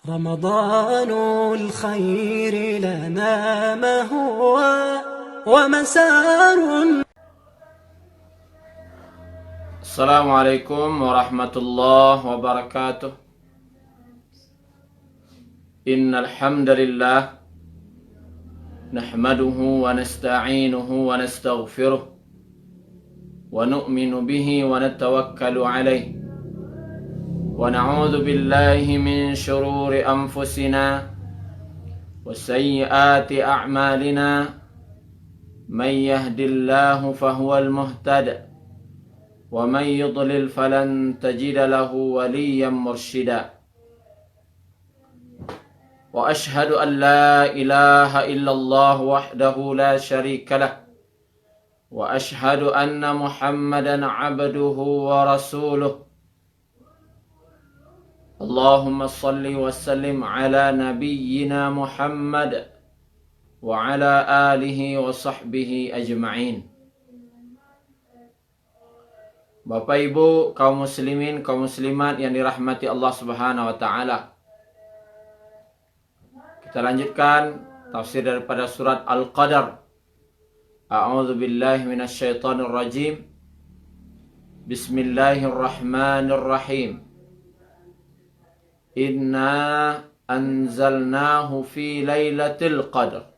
رمضان الخير لنا ما هو ومسار. السلام عليكم ورحمة الله وبركاته. إن الحمد لله نحمده ونستعينه ونستغفره ونؤمن به ونتوكل عليه ونعوذ بالله من شرور أنفسنا وسيئات أعمالنا. من يهد الله فهو المهتد ومن يضلل فلن تجد له وليا مرشدا. وأشهد أن لا إله إلا الله وحده لا شريك له وأشهد أن محمدا عبده ورسوله. اللهم صل وسلم على نبينا محمد وعلى آله وصحبه أجمعين. Bapak Ibu kaum muslimin, kaum muslimat yang dirahmati Allah Subhanahu wa taala. Kita lanjutkan tafsir daripada surat Al-Qadar. A'udzu billahi minasyaitonir rajim. Bismillahirrahmanirrahim. Inna anzalnahu fi lailatul qadar.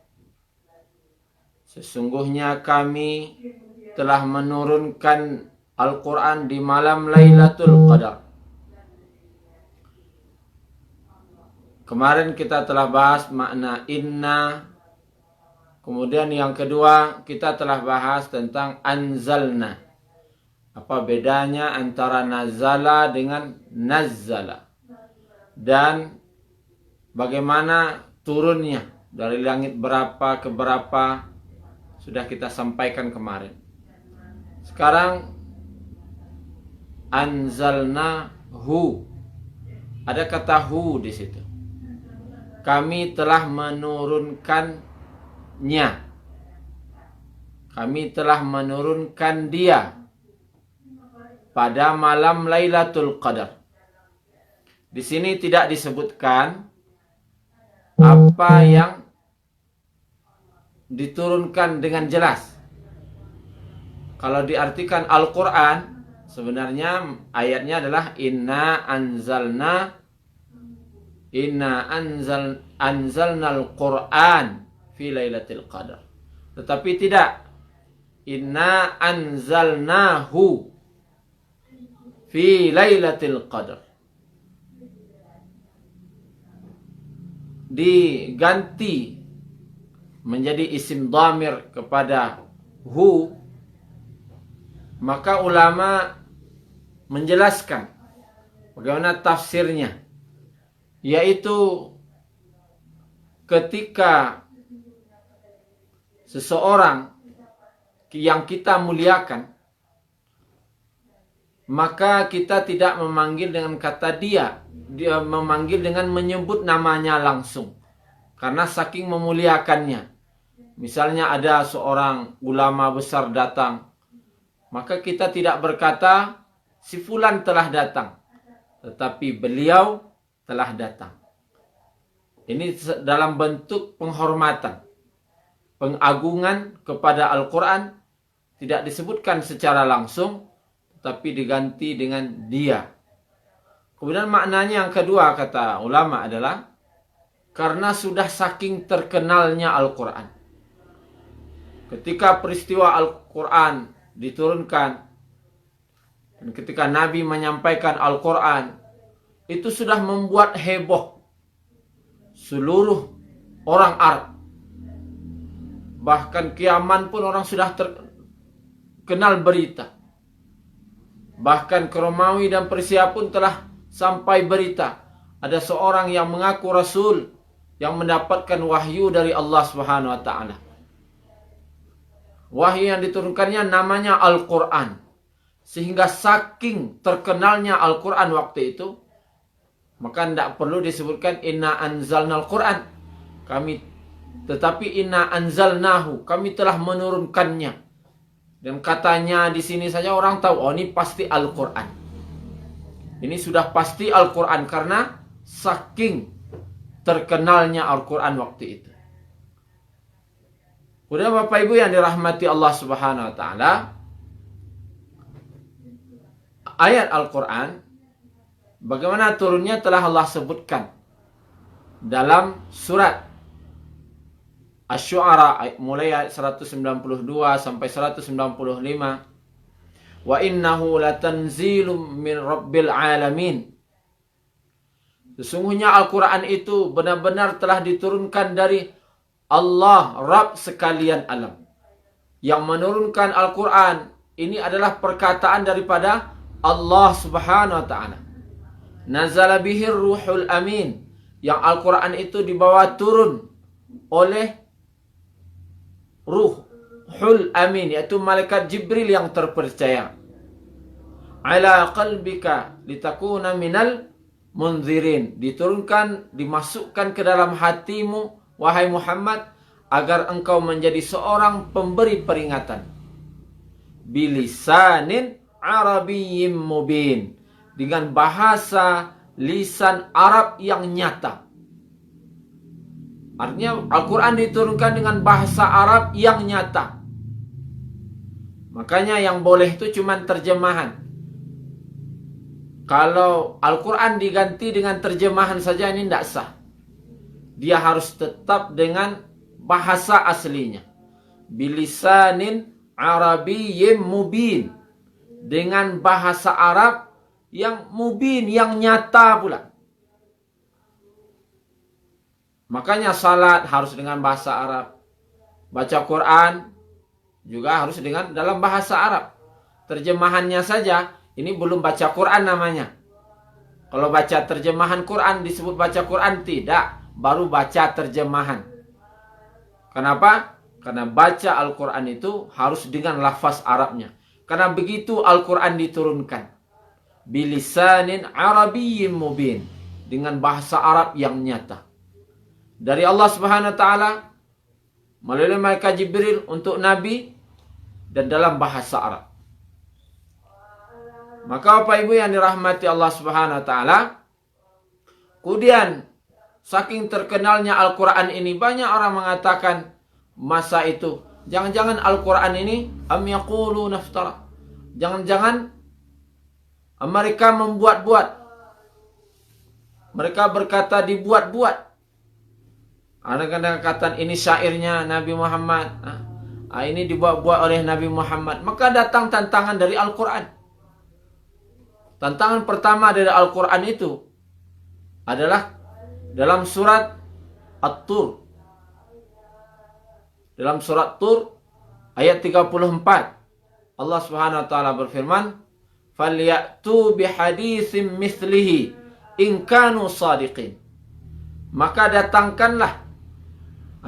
Sesungguhnya kami telah menurunkan Al-Quran di malam Lailatul Qadar. Kemarin kita telah bahas makna inna. Kemudian yang kedua kita telah bahas tentang anzalna. Apa bedanya antara nazala dengan nazzala. Dan bagaimana turunnya dari langit berapa ke berapa sudah kita sampaikan kemarin. Sekarang anzalnahu. Ada kata hu di situ. Kami telah menurunkannya. Kami telah menurunkan dia pada malam Lailatul Qadar. Di sini tidak disebutkan apa yang diturunkan dengan jelas. Kalau diartikan Al-Quran, sebenarnya ayatnya adalah inna anzalnal Qur'an fi lailatul qadar. Tetapi tidak. Inna anzalnahu fi lailatul qadar. Diganti menjadi isim dhamir kepada hu. Maka ulama menjelaskan bagaimana tafsirnya, yaitu ketika seseorang yang kita muliakan, maka kita tidak memanggil dengan kata dia memanggil dengan menyebut namanya langsung, karena saking memuliakannya. Misalnya ada seorang ulama besar datang, maka kita tidak berkata si fulan telah datang, tetapi beliau telah datang. Ini dalam bentuk penghormatan, pengagungan kepada Al-Quran. Tidak disebutkan secara langsung, tetapi diganti dengan dia. Kemudian maknanya yang kedua kata ulama adalah karena sudah saking terkenalnya Al-Quran. Ketika peristiwa Al-Quran diturunkan dan ketika Nabi menyampaikan Al-Quran, itu sudah membuat heboh seluruh orang Arab. Bahkan kiaman pun orang sudah terkenal berita. Bahkan ke Romawi dan Persia pun telah sampai berita ada seorang yang mengaku Rasul yang mendapatkan wahyu dari Allah Subhanahu wa taala. Wahyu yang diturunkannya namanya Al-Quran. Sehingga saking terkenalnya Al-Quran waktu itu, maka tidak perlu disebutkan inna anzalnal Quran. Tetapi inna anzalnahu, kami telah menurunkannya. Dan katanya di sini saja orang tahu, oh ini pasti Al-Quran. Ini sudah pasti Al-Quran karena saking terkenalnya Al-Quran waktu itu. Kemudian Bapak Ibu yang dirahmati Allah Subhanahu wa taala, ayat Al-Quran bagaimana turunnya telah Allah sebutkan dalam surat Asy-Syu'ara mulai ayat 192 sampai 195. Wa innahu latanzilum min rabbil alamin. Sesungguhnya Al-Quran itu benar-benar telah diturunkan dari Allah, Rabb sekalian alam. Yang menurunkan Al-Quran ini adalah perkataan daripada Allah Subhanahu wa taala. Nazala bihir ruhul amin. Yang Al-Quran itu dibawa turun oleh Ruhul Amin, yaitu malaikat Jibril yang terpercaya. Ala qalbika litakuna minal munzirin. Diturunkan, dimasukkan ke dalam hatimu, wahai Muhammad, agar engkau menjadi seorang pemberi peringatan. Bilisanin Arabiyyin mubin. Dengan bahasa lisan Arab yang nyata. Artinya Al-Quran diturunkan dengan bahasa Arab yang nyata. Makanya yang boleh itu cuma terjemahan. Kalau Al-Quran diganti dengan terjemahan saja ini tidak sah. Dia harus tetap dengan bahasa aslinya. Bilisanin Arabiyyin mubin. Dengan bahasa Arab yang mubin, yang nyata pula. Makanya salat harus dengan bahasa Arab. Baca Quran juga harus dengan dalam bahasa Arab. Terjemahannya saja, ini belum baca Quran namanya. Kalau baca terjemahan Quran disebut baca Quran, tidak. Baru baca terjemahan. Kenapa? Karena baca Al-Quran itu harus dengan lafaz Arabnya. Karena begitu Al-Quran diturunkan. Bilisanin Arabiyyin mubin. Dengan bahasa Arab yang nyata. Dari Allah Subhanahu wa taala melalui malaikat Jibril untuk Nabi dan dalam bahasa Arab. Maka Bapak Ibu yang dirahmati Allah Subhanahu wa taala, kemudian saking terkenalnya Al-Quran ini, banyak orang mengatakan masa itu, jangan-jangan Al-Quran ini am yaqulu naftara. Jangan-jangan mereka membuat-buat. Mereka berkata dibuat-buat. Ada kadang-kadang ini syairnya Nabi Muhammad. Ini dibuat-buat oleh Nabi Muhammad. Maka datang tantangan dari Al-Quran. Tantangan pertama dari Al-Quran itu adalah dalam surat At-Tur. Dalam surat Tur ayat 34. Allah Subhanahu wa taala berfirman, "Falyatu bihaditsim mithlihi in kanu shadiqin." Maka datangkanlah,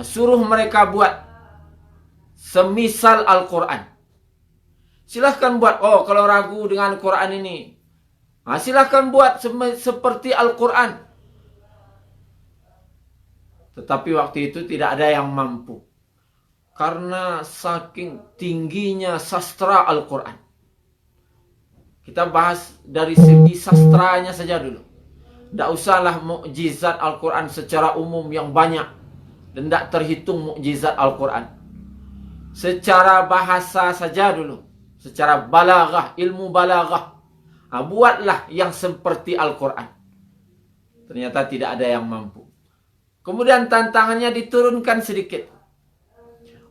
suruh mereka buat semisal Al-Quran. Silahkan buat. Kalau ragu dengan Quran ini, silahkan buat seperti Al-Quran. Tetapi waktu itu tidak ada yang mampu. Karena saking tingginya sastra Al-Quran. Kita bahas dari segi sastranya saja dulu. Tidak usahlah mukjizat Al-Quran secara umum yang banyak. Dan tidak terhitung mukjizat Al-Quran. Secara bahasa saja dulu. Secara balaghah, ilmu balaghah. Buatlah yang seperti Al-Quran. Ternyata tidak ada yang mampu. Kemudian tantangannya diturunkan sedikit.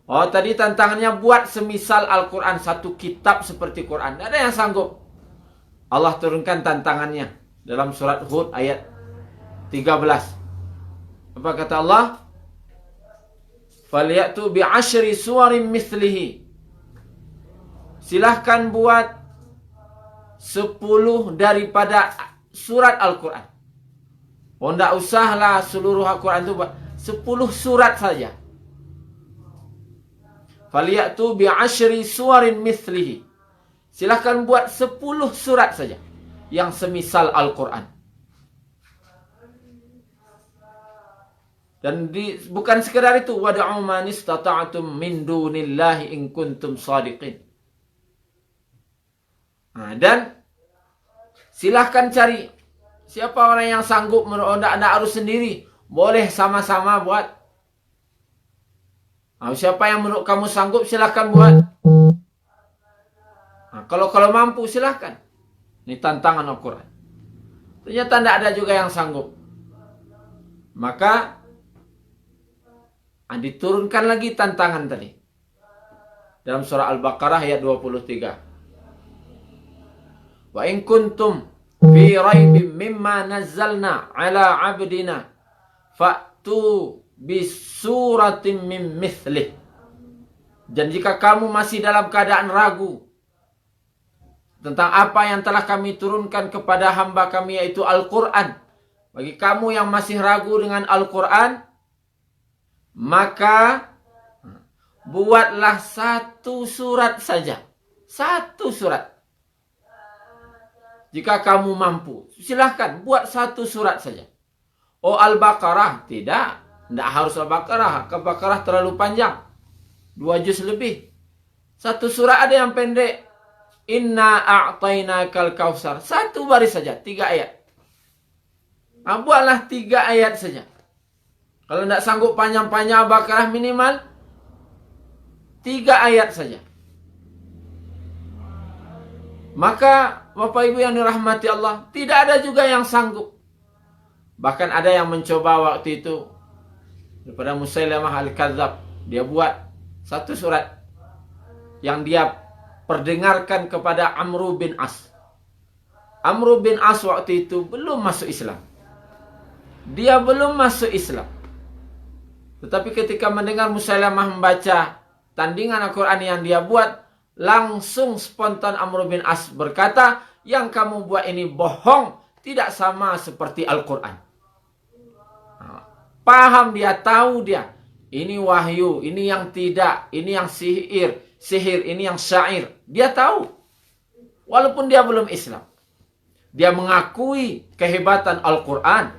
Tadi tantangannya buat semisal Al-Quran. Satu kitab seperti Quran. Tidak ada yang sanggup. Allah turunkan tantangannya. Dalam surat Hud ayat 13. Apa kata Allah? Falyatu bi'ashri suwarin mithlihi. Silahkan buat 10 daripada surat Al-Quran. Tidak usahlah seluruh Al-Quran itu buat 10 surat saja. Falyatu bi'ashri suwarin mithlihi. Silahkan buat 10 surat saja yang semisal Al-Quran. Dan bukan sekedar itu, wad'u man istata'tum min dunillahi in kuntum shadiqin. Dan silahkan cari siapa orang yang sanggup, tidak harus sendiri. Boleh sama-sama buat. Siapa yang menurut kamu sanggup, silahkan buat. Kalau mampu, silahkan. Ini tantangan Al-Quran. Ternyata tidak ada juga yang sanggup. Maka diturunkan lagi tantangan tadi. Dalam surah Al-Baqarah ayat 23. Wa in kuntum fi raibim mimma nazzalna ala abdina fa'tu bisuratin min mithlih. Dan jika kamu masih dalam keadaan ragu tentang apa yang telah kami turunkan kepada hamba kami, yaitu Al-Quran, bagi kamu yang masih ragu dengan Al-Quran, maka buatlah satu surat saja. Satu surat. Jika kamu mampu, silahkan buat satu surat saja. Al-Baqarah? Tidak. Tidak harus Al-Baqarah. Al-Baqarah terlalu panjang. 2 juz lebih. Satu surat ada yang pendek. Inna a'tainakal kautsar. Satu baris saja. 3 ayat. Buatlah 3 ayat saja. Kalau tidak sanggup panjang-panjang Al-Baqarah, minimal 3 ayat saja. Maka Bapak Ibu yang dirahmati Allah, tidak ada juga yang sanggup. Bahkan ada yang mencoba waktu itu daripada Musailamah Al-Kadzdzab. Dia buat satu surat yang dia perdengarkan kepada Amr bin As. Amr bin As waktu itu belum masuk Islam. Dia belum masuk Islam. Tetapi ketika mendengar Musailamah membaca tandingan Al-Quran yang dia buat, langsung spontan Amr bin As berkata, yang kamu buat ini bohong, tidak sama seperti Al-Quran. Paham dia, tahu dia. Ini wahyu, ini yang tidak, ini yang sihir, ini yang syair. Dia tahu. Walaupun dia belum Islam. Dia mengakui kehebatan Al-Quran.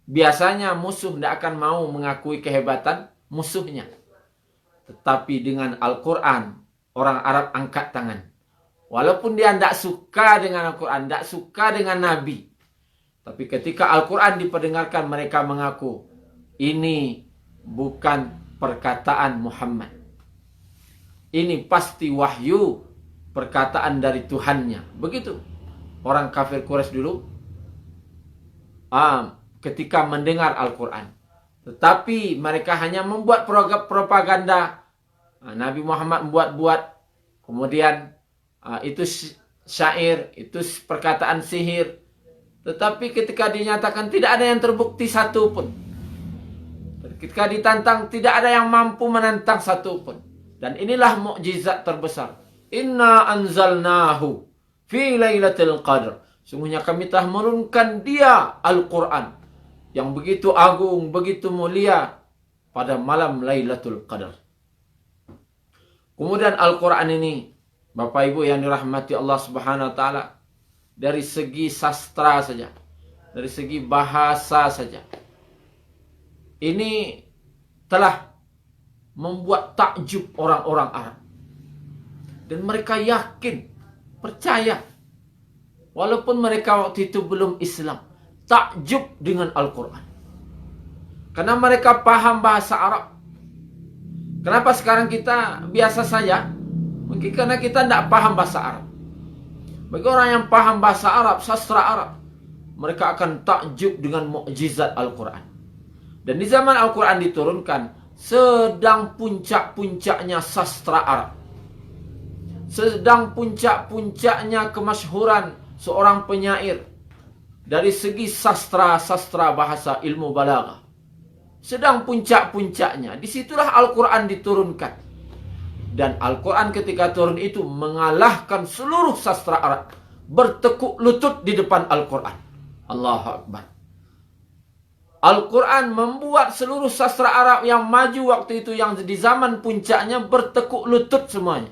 Biasanya musuh tidak akan mau mengakui kehebatan musuhnya. Tetapi dengan Al-Quran, orang Arab angkat tangan. Walaupun dia tidak suka dengan Al-Quran, tidak suka dengan Nabi. Tapi ketika Al-Quran diperdengarkan, mereka mengaku, ini bukan perkataan Muhammad. Ini pasti wahyu, perkataan dari Tuhannya. Begitu. Orang kafir Quraisy dulu, ketika mendengar Al-Quran. Tetapi mereka hanya membuat propaganda. Nabi Muhammad membuat-buat. Kemudian itu syair, itu perkataan sihir. Tetapi ketika dinyatakan tidak ada yang terbukti satu pun. Ketika ditantang tidak ada yang mampu menantang satu pun. Dan inilah mukjizat terbesar. Inna anzalnahu fi lailatul qadr. Sungguhnya kami telah menurunkan dia Al-Quran yang begitu agung, begitu mulia pada malam Lailatul Qadar. Kemudian Al-Quran ini, Bapak Ibu yang dirahmati Allah Subhanahu wa taala, dari segi sastra saja, dari segi bahasa saja, ini telah membuat takjub orang-orang Arab. Dan mereka yakin, percaya, walaupun mereka waktu itu belum Islam, takjub dengan Al-Quran. Karena mereka paham bahasa Arab. Kenapa sekarang kita biasa saja? Mungkin karena kita tidak paham bahasa Arab. Bagi orang yang paham bahasa Arab, sastra Arab, mereka akan takjub dengan mukjizat Al-Quran. Dan di zaman Al-Quran diturunkan, sedang puncak-puncaknya sastra Arab. Sedang puncak-puncaknya kemasyhuran seorang penyair. Dari segi sastra bahasa ilmu balaghah. Sedang puncak-puncaknya. Disitulah Al-Quran diturunkan. Dan Al-Quran ketika turun itu mengalahkan seluruh sastra Arab. Bertekuk lutut di depan Al-Quran. Allahu Akbar. Al-Quran membuat seluruh sastra Arab yang maju waktu itu, yang di zaman puncaknya, bertekuk lutut semuanya.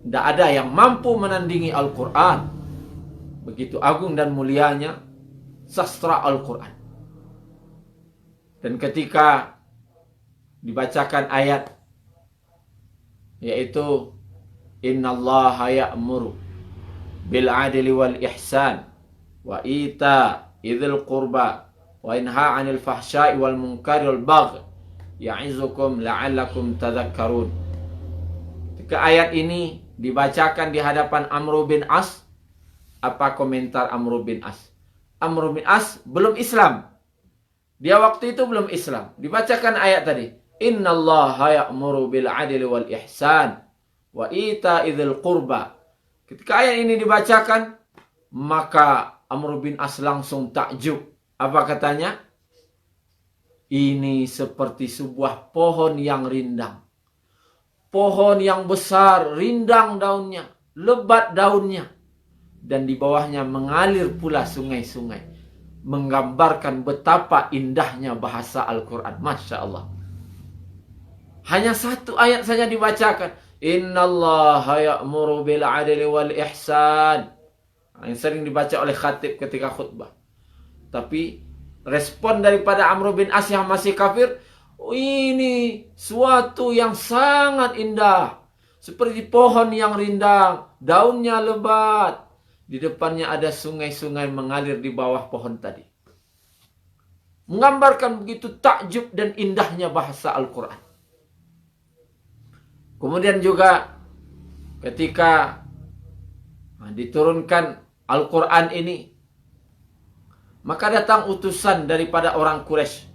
Tidak ada yang mampu menandingi Al-Quran. Begitu agung dan mulianya sastra Al-Quran. Dan ketika dibacakan ayat, yaitu innallaha ya'muru bil adli wal ihsan wa ita idzil qurba wa yanha 'anil fahsya'i wal munkari wal baghi ya'izukum la'allakum tadhakkarun. Ketika ayat ini dibacakan di hadapan Amr bin As, apa komentar Amr bin As? Amr bin As belum Islam. Dia waktu itu belum Islam. Dibacakan ayat tadi. Innallaha ya'muru bil 'adli wal ihsan wa ita'idzil qurba. Ketika ayat ini dibacakan, maka Amr bin As langsung takjub. Apa katanya? Ini seperti sebuah pohon yang rindang. Pohon yang besar, rindang daunnya, lebat daunnya. Dan di bawahnya mengalir pula sungai-sungai. Menggambarkan betapa indahnya bahasa Al-Quran. Masya Allah. Hanya satu ayat saja dibacakan. Innallaha ya'muru bil 'adli wal ihsan. Yang sering dibaca oleh khatib ketika khutbah. Tapi respon daripada Amr bin As yang masih kafir, ini suatu yang sangat indah. Seperti pohon yang rindang, daunnya lebat. Di depannya ada sungai-sungai mengalir di bawah pohon tadi. Menggambarkan begitu takjub dan indahnya bahasa Al-Quran. Kemudian juga ketika diturunkan Al-Quran ini, maka datang utusan daripada orang Quraisy.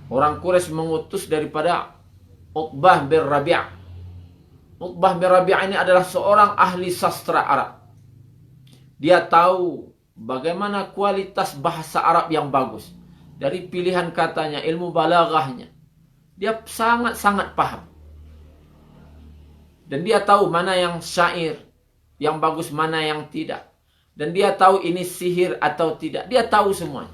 Orang Quraisy mengutus daripada Uqbah bin Rabi'. Uqbah bin Rabi' ini adalah seorang ahli sastra Arab. Dia tahu bagaimana kualitas bahasa Arab yang bagus. Dari pilihan katanya, ilmu balaghahnya. Dia sangat-sangat paham. Dan dia tahu mana yang syair, yang bagus, mana yang tidak. Dan dia tahu ini sihir atau tidak. Dia tahu semuanya.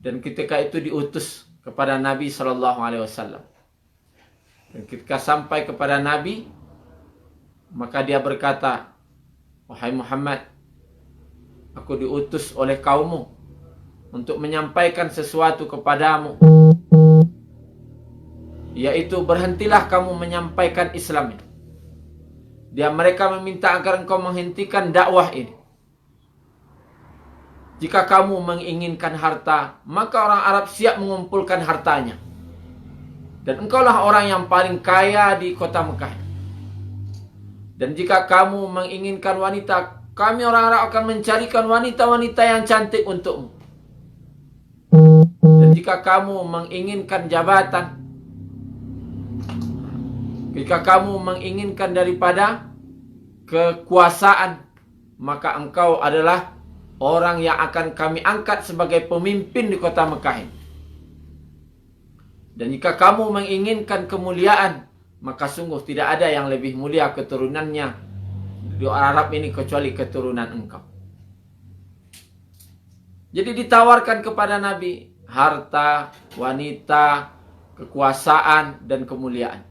Dan ketika itu diutus kepada Nabi SAW. Dan ketika sampai kepada Nabi, maka dia berkata, wahai Muhammad, aku diutus oleh kaummu untuk menyampaikan sesuatu kepadamu. Yaitu berhentilah kamu menyampaikan Islam ini. Mereka meminta agar engkau menghentikan dakwah ini. Jika kamu menginginkan harta, maka orang Arab siap mengumpulkan hartanya. Dan engkaulah orang yang paling kaya di kota Mekah. Dan jika kamu menginginkan wanita, kami orang Arab akan mencarikan wanita-wanita yang cantik untukmu. Dan jika kamu menginginkan jabatan, jika kamu menginginkan daripada kekuasaan, maka engkau adalah orang yang akan kami angkat sebagai pemimpin di kota Mekah ini. Dan jika kamu menginginkan kemuliaan, maka sungguh tidak ada yang lebih mulia keturunannya di Arab ini kecuali keturunan engkau. Jadi ditawarkan kepada Nabi harta, wanita, kekuasaan, dan kemuliaan.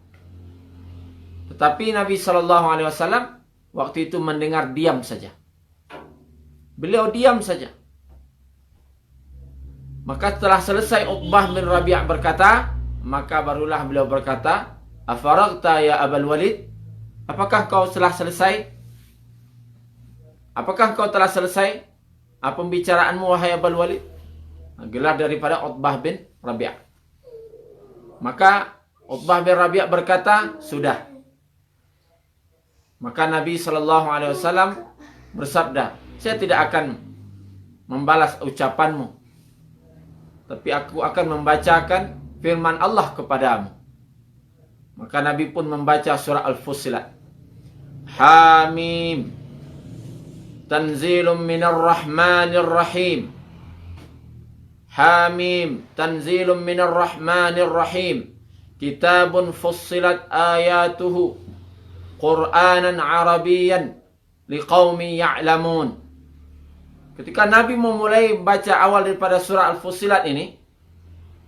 Tetapi Nabi SAW waktu itu mendengar diam saja. Beliau diam saja. Maka setelah selesai Uqbah bin Rabi' berkata, maka barulah beliau berkata, Afaragta ya Abul Walid? Apakah kau telah selesai? Apakah kau telah selesai pembicaraanmu wahai Abul Walid? Gelar daripada Uqbah bin Rabi'. Maka Uqbah bin Rabi' berkata, sudah. Maka Nabi SAW bersabda, saya tidak akan membalas ucapanmu, tapi aku akan membacakan firman Allah kepadamu. Maka Nabi pun membaca surah Al-Fussilat. Hamim, tanzilum minar rahmanir rahim. Hamim, tanzilum minar rahmanir rahim. Kitabun fussilat ayatuhu Qur'anan Arabiyan liqaumi ya'lamun. Ketika Nabi memulai baca awal daripada surah Al-Fussilat ini,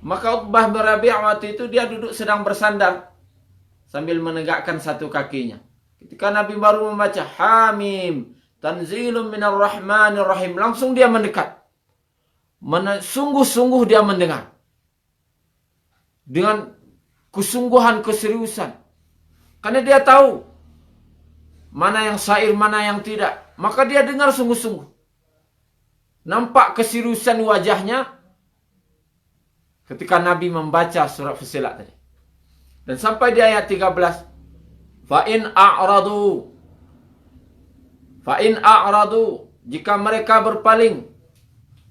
maka Uqbah bin Rabi' waktu itu dia duduk sedang bersandar sambil menegakkan satu kakinya. Ketika Nabi baru membaca Hamim, tanzilum minar rahmanir rahim, langsung dia mendekat. Sungguh-sungguh dia mendengar. Dengan kesungguhan, keseriusan. Karena dia tahu mana yang syair, mana yang tidak. Maka dia dengar sungguh-sungguh. Nampak keseriusan wajahnya ketika Nabi membaca surat Fussilat tadi. Dan sampai di ayat 13, fa in a'radu jika mereka berpaling,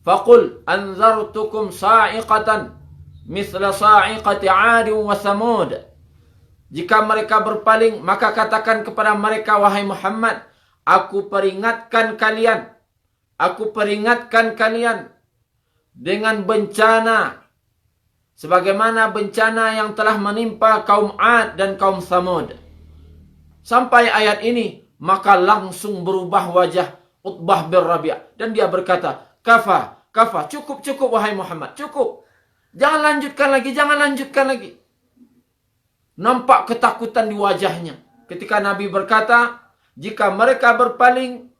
faqul anzartukum sa'iqatan misla sa'iqati 'ad wa samud. Jika mereka berpaling, maka katakan kepada mereka, wahai Muhammad, aku peringatkan kalian dengan bencana sebagaimana bencana yang telah menimpa kaum 'Ad dan kaum Samud. Sampai ayat ini, maka langsung berubah wajah Utbah bin Rabi', dan dia berkata, kafa, cukup wahai Muhammad, cukup. Jangan lanjutkan lagi. Nampak ketakutan di wajahnya ketika Nabi berkata, jika mereka berpaling,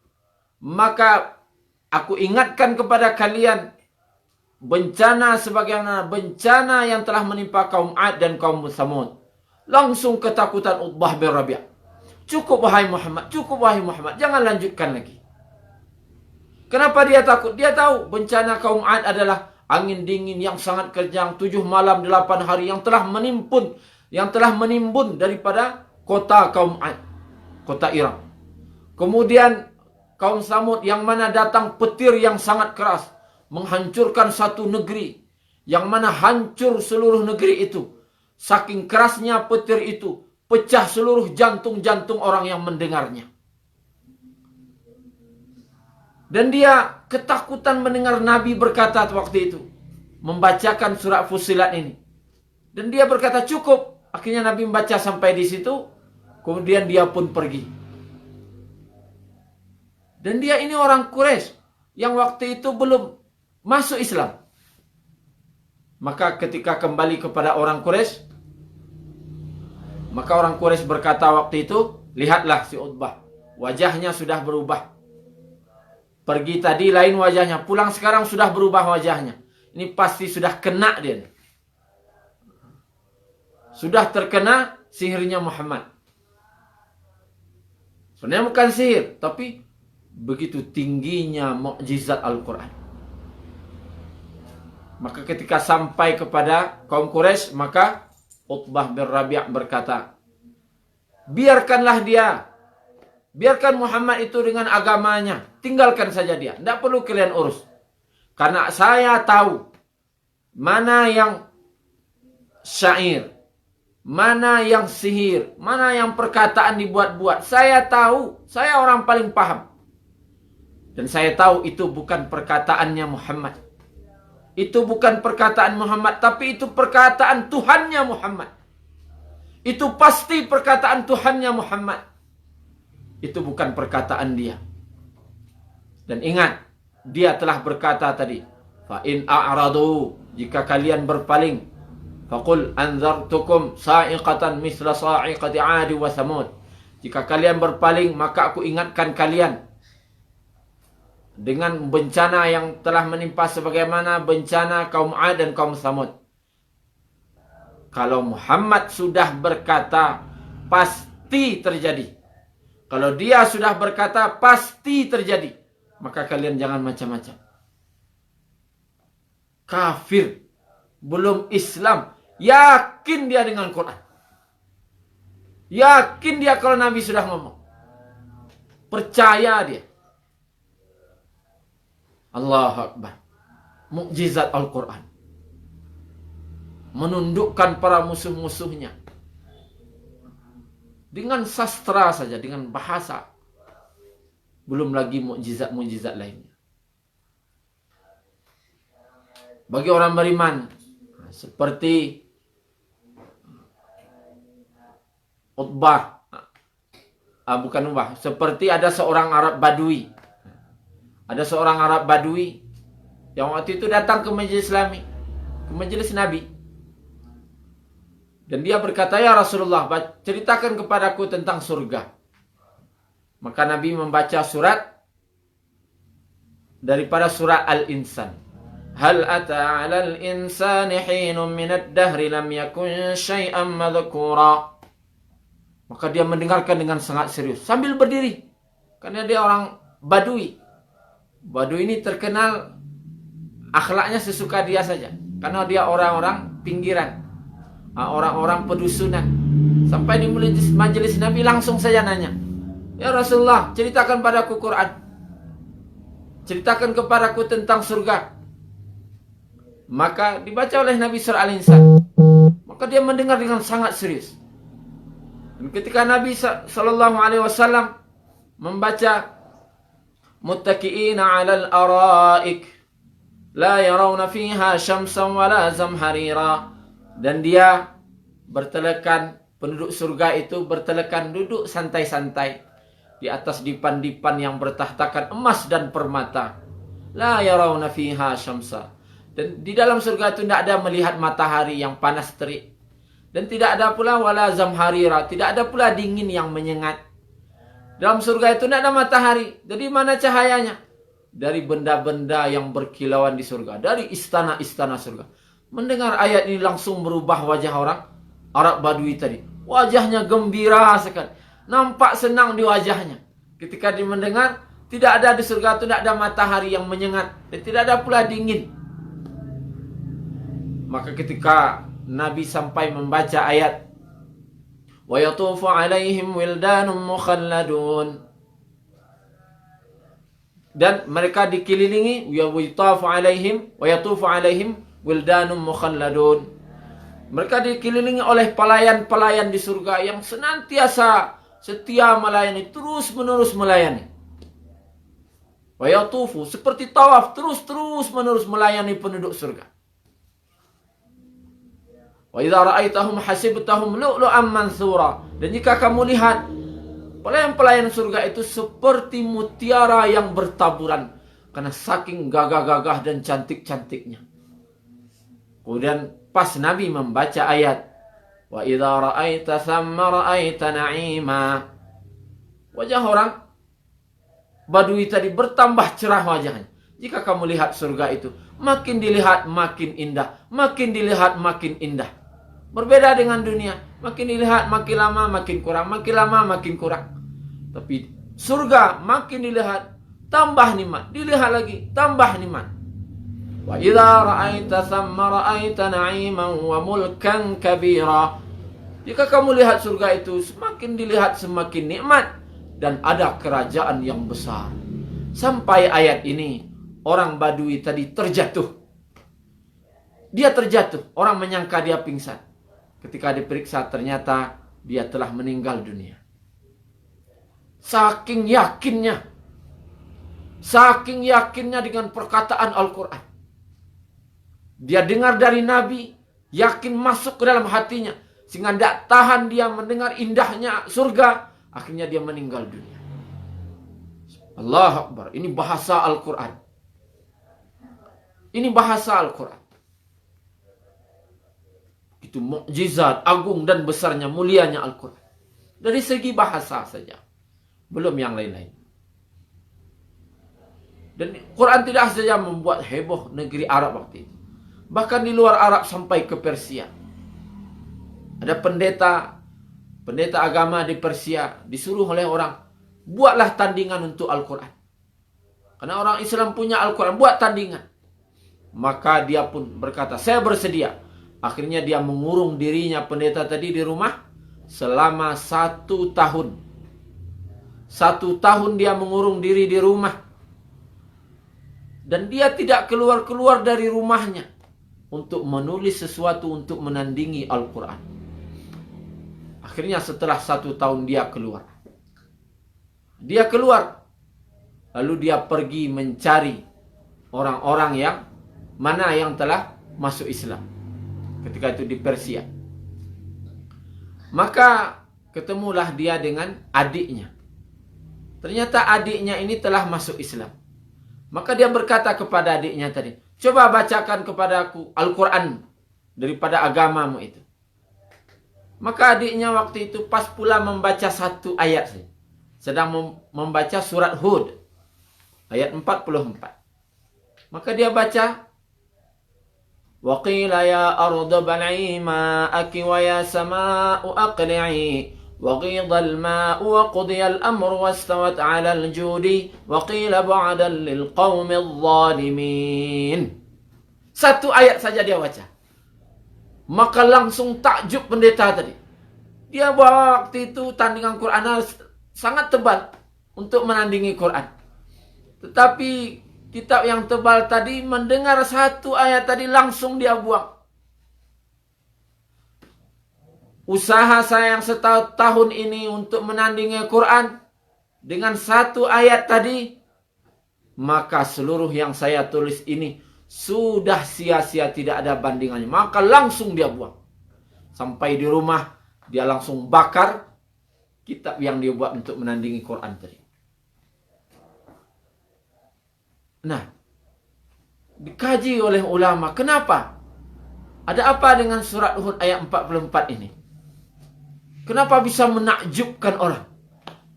maka aku ingatkan kepada kalian bencana sebagaimana bencana yang telah menimpa kaum 'Ad dan kaum Samud. Langsung ketakutan Utbah bin Rabi'. Cukup wahai Muhammad, jangan lanjutkan lagi. Kenapa dia takut? Dia tahu bencana kaum 'Ad adalah angin dingin yang sangat kencang 7 malam 8 hari yang telah menimbun daripada kota kaum 'Ad, kota Irak. Kemudian kaum Samud yang mana datang petir yang sangat keras, menghancurkan satu negeri, yang mana hancur seluruh negeri itu. Saking kerasnya petir itu, pecah seluruh jantung-jantung orang yang mendengarnya. Dan dia ketakutan mendengar Nabi berkata waktu itu, membacakan surat Fussilat ini. Dan dia berkata, cukup. Akhirnya Nabi membaca sampai di situ, kemudian dia pun pergi. Dan dia ini orang Quraisy yang waktu itu belum masuk Islam. Maka ketika kembali kepada orang Quraisy, maka orang Quraisy berkata waktu itu, lihatlah si Utbah, wajahnya sudah berubah. Pergi tadi lain wajahnya, pulang sekarang sudah berubah wajahnya. Ini pasti sudah kena dia. Sudah terkena sihirnya Muhammad. Sebenarnya bukan sihir, tapi begitu tingginya mukjizat Al-Quran. Maka ketika sampai kepada kaum Quraisy, maka Utbah bin Rabi' berkata, biarkanlah dia. Biarkan Muhammad itu dengan agamanya. Tinggalkan saja dia. Tidak perlu kalian urus. Karena saya tahu mana yang syair, mana yang sihir, mana yang perkataan dibuat-buat. Saya tahu, saya orang paling paham. Dan saya tahu itu bukan perkataannya Muhammad. Itu bukan perkataan Muhammad, tapi itu perkataan Tuhannya Muhammad. Itu pasti perkataan Tuhannya Muhammad. Itu bukan perkataan dia. Dan ingat, dia telah berkata tadi, fa in a'radu, jika kalian berpaling, faqul anzartukum sa'iqatan misla sa'iqati 'ad wa samud. Jika kalian berpaling, maka aku ingatkan kalian dengan bencana yang telah menimpa sebagaimana bencana kaum 'Ad dan kaum Samud. Kalau Muhammad sudah berkata, pasti terjadi. Kalau dia sudah berkata, pasti terjadi. Maka kalian jangan macam-macam. Kafir, belum Islam, yakin dia dengan Quran. Yakin dia kalau Nabi sudah ngomong. Percaya dia. Allahu Akbar. Mukjizat Al-Quran. Menundukkan para musuh-musuhnya. Dengan sastra saja, dengan bahasa. Belum lagi mukjizat-mukjizat lainnya. Bagi orang beriman, seperti seperti ada seorang Arab Badui. Ada seorang Arab Badui yang waktu itu datang ke majelis Islami, ke majelis Nabi. Dan dia berkata, ya Rasulullah, ceritakan kepadaku tentang surga. Maka Nabi membaca surat daripada surat Al-Insan. Hal ata 'alal insani hinun minad dahri lam yakun syai'an madhkura. Maka dia mendengarkan dengan sangat serius sambil berdiri. Karena dia orang Badui. Badui ini terkenal akhlaknya sesuka dia saja. Karena dia orang-orang pinggiran, orang-orang pedusunan. Sampai di majelis Nabi langsung saja nanya, "Ya Rasulullah, ceritakan padaku Quran. Ceritakan kepadaku tentang surga." Maka dibaca oleh Nabi surah Al-Insan. Maka dia mendengar dengan sangat serius. Dan ketika Nabi SAW membaca muttaqi'ina 'alal araik la yarawna fiha syamsan wala zamharira, dan dia bertelekan, penduduk surga itu bertelekan duduk santai-santai di atas dipan-dipan yang bertahtakan emas dan permata. La yarawna fiha syamsa, dan di dalam surga itu tidak ada melihat matahari yang panas terik, dan tidak ada pula wala zamharira, tidak ada pula dingin yang menyengat. Dalam surga itu tidak ada matahari. Jadi mana cahayanya? Dari benda-benda yang berkilauan di surga, dari istana-istana surga. Mendengar ayat ini langsung berubah wajah orang Arab Badui tadi. Wajahnya gembira sekali. Nampak senang di wajahnya. Ketika dia mendengar, tidak ada di surga itu, tidak ada matahari yang menyengat. Dan tidak ada pula dingin. Maka ketika Nabi sampai membaca ayat, wa yatufu alaihim wildanun mukhalladun, dan mereka dikelilingi, wa yatufu alaihim wildanun mukhalladun, mereka dikelilingi oleh pelayan-pelayan di surga yang senantiasa setia melayani, terus-menerus melayani. Wa yatufu, seperti tawaf, terus-menerus melayani penduduk surga. Wa idza ra'aitahum hasibtahum lu'lu'an mansura, dan jika kamu lihat pelayan-pelayan surga itu seperti mutiara yang bertaburan karena saking gagah-gagah dan cantik-cantiknya. Kemudian pas Nabi membaca ayat, wa idza ra'aita thamma ra'aita na'ima, wajah orang Badui tadi bertambah cerah wajahnya. Jika kamu lihat surga itu, makin dilihat makin indah, makin dilihat makin indah. Berbeda dengan dunia, makin dilihat makin lama makin kurang, makin lama makin kurang. Tapi surga makin dilihat tambah nikmat, dilihat lagi tambah nikmat. Wa idza ra'aita thamma ra'aita na'iman wa mulkan kabira. Jika kamu lihat surga itu, semakin dilihat semakin nikmat dan ada kerajaan yang besar. Sampai ayat ini, orang Badui tadi terjatuh. Dia terjatuh, orang menyangka dia pingsan. Ketika diperiksa ternyata dia telah meninggal dunia. Saking yakinnya dengan perkataan Al-Quran. Dia dengar dari Nabi, yakin masuk ke dalam hatinya, sehingga tidak tahan dia mendengar indahnya surga, akhirnya dia meninggal dunia. Allahu Akbar, ini bahasa Al-Quran. Ini bahasa Al-Quran. Itu mukjizat agung dan besarnya, mulianya Al-Quran. Dari segi bahasa saja, belum yang lain-lain. Dan Quran tidak saja membuat heboh negeri Arab waktu itu. Bahkan di luar Arab sampai ke Persia. Ada pendeta agama di Persia disuruh oleh orang, buatlah tandingan untuk Al-Quran. Karena orang Islam punya Al-Quran, buat tandingan. Maka dia pun berkata, saya bersedia. Akhirnya dia mengurung dirinya, pendeta tadi, di rumah selama 1 tahun. 1 tahun dia mengurung diri di rumah. Dan dia tidak keluar-keluar dari rumahnya untuk menulis sesuatu untuk menandingi Al-Quran. Akhirnya setelah 1 tahun dia keluar. Dia keluar. Lalu dia pergi mencari orang-orang yang mana yang telah masuk Islam. Ketika itu di Persia. Maka ketemulah dia dengan adiknya. Ternyata adiknya ini telah masuk Islam. Maka dia berkata kepada adiknya tadi, coba bacakan kepadaku Al-Quran daripada agamamu itu. Maka adiknya waktu itu pas pula membaca 1 ayat saja. Sedang membaca surat Hud. Ayat 44. Maka dia baca, وَقِيلَ يَا أَرْضُ بَلْعِي مَاءَكِ وَيَا سَمَاءُ أَقْلِعِي وغيض الماء وقضي الأمر واستوت على الجود وقيل بعدا للقوم الظالمين. Satu ayat saja dia baca. Maka langsung takjub pendeta tadi. Dia bawa waktu itu tandingan Quran sangat tebal untuk menandingi Quran. Tetapi kitab yang tebal tadi mendengar satu ayat tadi langsung dia buang. Usaha saya yang setahun ini untuk menandingi Quran dengan satu ayat tadi, maka seluruh yang saya tulis ini sudah sia-sia, tidak ada bandingannya. Maka langsung dia buang. Sampai di rumah dia langsung bakar kitab yang dia buat untuk menandingi Quran tadi. Nah, dikaji oleh ulama. Kenapa? Ada apa dengan surat Hud ayat 44 ini? Kenapa bisa menakjubkan orang?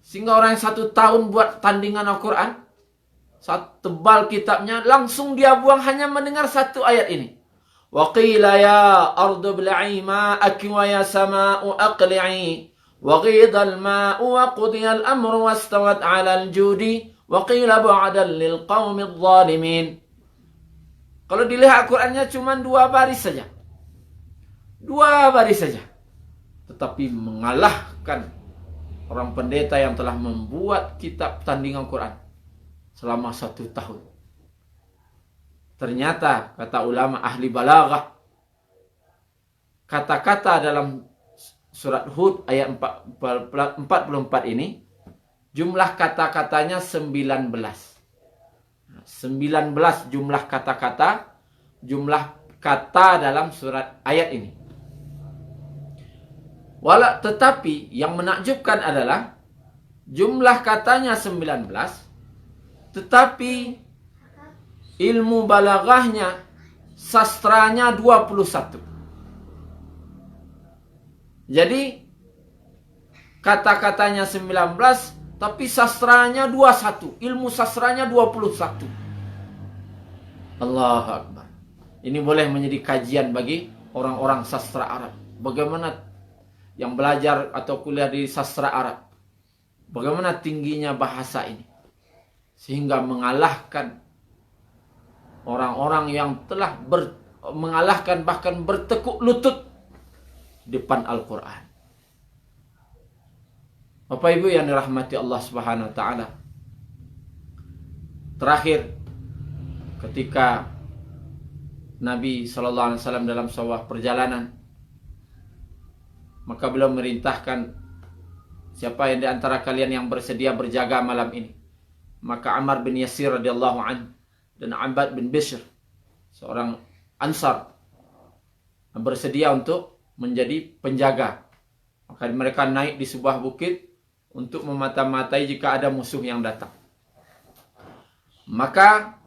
Sehingga orang yang 1 tahun buat tandingan Al-Quran, tebal kitabnya, langsung dia buang hanya mendengar satu ayat ini. Wa qila ya ardu bla'i ma'aki wa ya sama'u aqli'i wa ghidha al-ma'u wa qudiya al-amru wastawat 'ala al-judi wa qila bu'adan lil qaumidh dhalimin. Kalau dilihat Al-Qur'annya cuma 2 baris saja. 2 baris saja. Tetapi mengalahkan orang pendeta yang telah membuat kitab tandingan Quran selama 1 tahun. Ternyata, kata ulama ahli balaghah, kata-kata dalam surat Hud ayat 44 ini, jumlah kata-katanya 19. 19 jumlah kata-kata, jumlah kata dalam surat ayat ini. Tetapi yang menakjubkan adalah jumlah katanya 19, tetapi ilmu balaghahnya, sastranya 21. Jadi kata-katanya 19, tapi sastranya 21, ilmu sastranya 21. Allahu Akbar. Ini boleh menjadi kajian bagi orang-orang sastra Arab. Bagaimana yang belajar atau kuliah di sastra Arab, bagaimana tingginya bahasa ini, sehingga mengalahkan orang-orang yang telah mengalahkan, bahkan bertekuk lutut depan Al-Quran. Bapak Ibu yang dirahmati Allah Subhanahu wa taala. Terakhir, ketika Nabi SAW dalam sebuah perjalanan, maka beliau merintahkan, siapa yang di antara kalian yang bersedia berjaga malam ini? Maka Ammar bin Yasir radhiyallahu anhu dan Abbad bin Bishr, seorang Ansar, bersedia untuk menjadi penjaga. Maka mereka naik di sebuah bukit untuk memata-matai jika ada musuh yang datang. Maka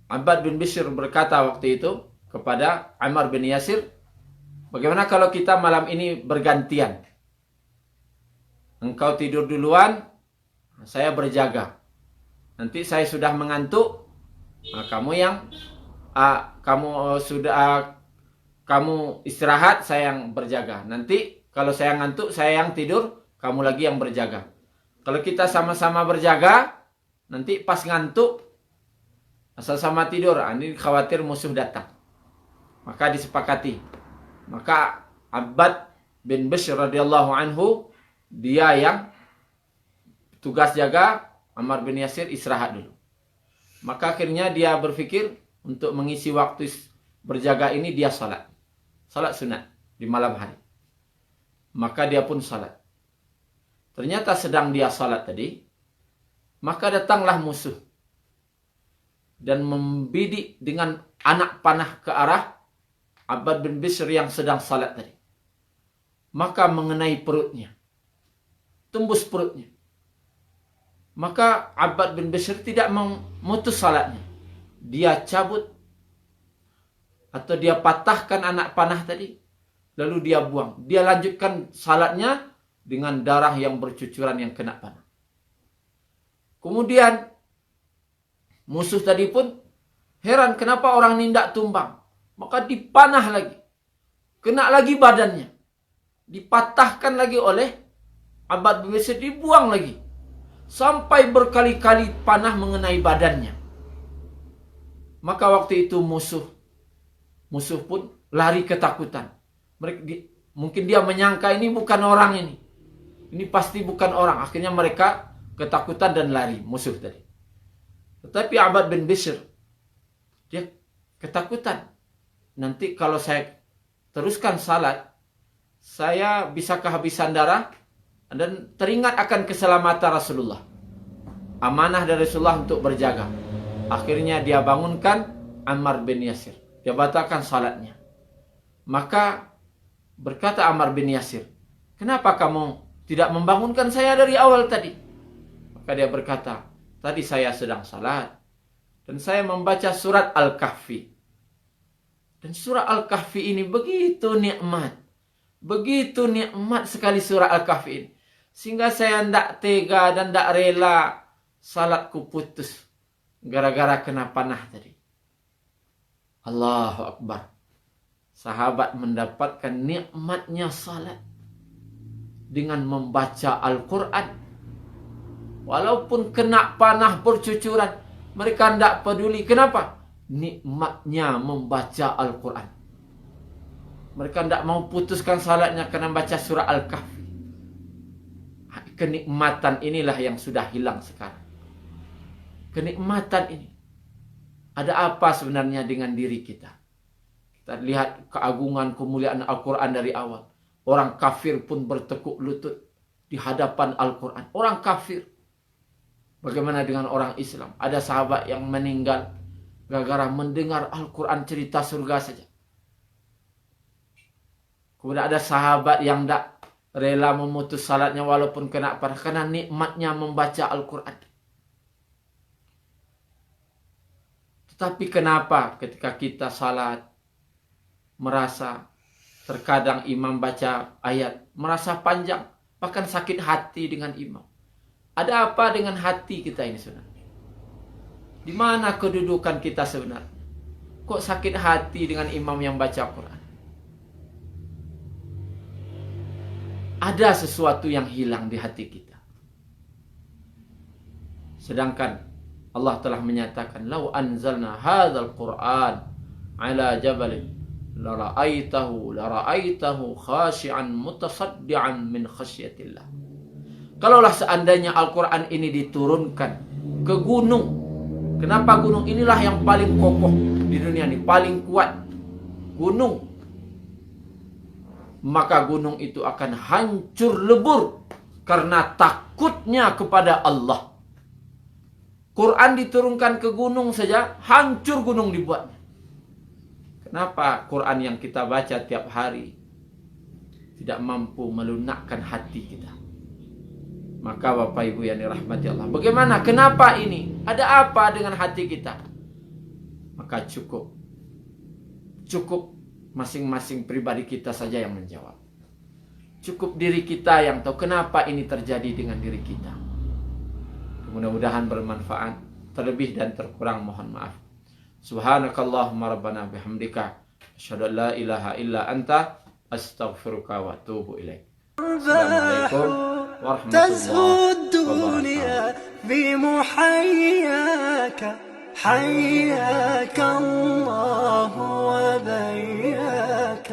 Abbad bin Bishr berkata waktu itu kepada Ammar bin Yasir, bagaimana kalau kita malam ini bergantian? Engkau tidur duluan, saya berjaga. Nanti saya sudah mengantuk, kamu istirahat, saya yang berjaga. Nanti kalau saya ngantuk, saya yang tidur, kamu lagi yang berjaga. Kalau kita sama-sama berjaga, nanti pas ngantuk, asal sama tidur, ini khawatir musuh datang. Maka disepakati. Maka Abbad bin Bishr radhiyallahu anhu, dia yang tugas jaga, Ammar bin Yasir istirahat dulu. Maka akhirnya dia berpikir untuk mengisi waktu berjaga ini dia salat. Salat sunat di malam hari. Maka dia pun salat. Ternyata sedang dia salat tadi, maka datanglah musuh dan membidik dengan anak panah ke arah Abbad bin Bishr yang sedang salat tadi. Maka mengenai perutnya, tembus perutnya. Maka Abbad bin Bishr tidak memutus salatnya. Dia cabut atau dia patahkan anak panah tadi, lalu dia buang. Dia lanjutkan salatnya dengan darah yang bercucuran yang kena panah. Kemudian musuh tadi pun heran kenapa orang ini tidak tumbang. Maka dipanah lagi. Kena lagi badannya. dipatahkan lagi oleh Abbad bin Bishr, dibuang lagi. Sampai berkali-kali panah mengenai badannya. Maka waktu itu musuh pun lari ketakutan. Mungkin dia menyangka ini bukan orang ini. Ini pasti bukan orang. Akhirnya mereka ketakutan dan lari, musuh tadi. Tetapi Abbad bin Bishr, dia ketakutan. Nanti kalau saya teruskan salat, saya bisa kehabisan darah dan teringat akan keselamatan Rasulullah. Amanah dari Rasulullah untuk berjaga. Akhirnya dia bangunkan Ammar bin Yasir. Dia batalkan salatnya. Maka berkata Ammar bin Yasir, "Kenapa kamu tidak membangunkan saya dari awal tadi?" Maka dia berkata, "Tadi saya sedang salat dan saya membaca surat Al-Kahfi. Dan surat Al-Kahfi ini begitu nikmat. Begitu nikmat sekali surat Al-Kahfi ini. Sehingga saya tidak tega dan tidak rela salatku putus. Gara-gara kena panah tadi." Allahu Akbar. Sahabat mendapatkan nikmatnya salat dengan membaca Al-Quran. Walaupun kena panah bercucuran, mereka tidak peduli. Kenapa? Nikmatnya membaca Al-Quran. Mereka tidak mau putuskan salatnya karena baca surah Al-Kahfi. Kenikmatan inilah yang sudah hilang sekarang. Kenikmatan ini. Ada apa sebenarnya dengan diri kita? Kita lihat keagungan, kemuliaan Al-Quran dari awal. Orang kafir pun bertekuk lutut di hadapan Al-Quran. Orang kafir. Bagaimana dengan orang Islam? Ada sahabat yang meninggal gara-gara mendengar Al-Quran cerita surga saja. Kemudian ada sahabat yang tidak rela memutus salatnya walaupun kena panah karena nikmatnya membaca Al-Quran. Tetapi kenapa ketika kita salat merasa terkadang imam baca ayat merasa panjang, bahkan sakit hati dengan imam? Ada apa dengan hati kita ini sebenarnya? Di mana kedudukan kita sebenarnya? Kok sakit hati dengan imam yang baca Quran? Ada sesuatu yang hilang di hati kita. Sedangkan Allah telah menyatakan, "Lau anzalna hadzal Qur'an ala jabalin la ra'aitahu khashi'an mutasaddian min khasyatillah." Kalaulah seandainya Al-Quran ini diturunkan ke gunung. Kenapa gunung? Inilah yang paling kokoh di dunia ini, paling kuat. Gunung. Maka gunung itu akan hancur lebur karena takutnya kepada Allah. Quran diturunkan ke gunung saja, hancur gunung dibuatnya. Kenapa Quran yang kita baca tiap hari tidak mampu melunakkan hati kita? Maka Bapak Ibu yang dirahmati Allah, bagaimana? Kenapa ini? Ada apa dengan hati kita? Maka cukup masing-masing pribadi kita saja yang menjawab. Cukup diri kita yang tahu kenapa ini terjadi dengan diri kita. Mudah-mudahan bermanfaat. Terlebih dan terkurang mohon maaf. Subhanakallahumma rabbana bihamdika asyhadu an la ilaha illa anta astaghfiruka wa atubu ilaik. Assalamualaikum warahmatullahi wabarakatuh. حياك الله وبياك.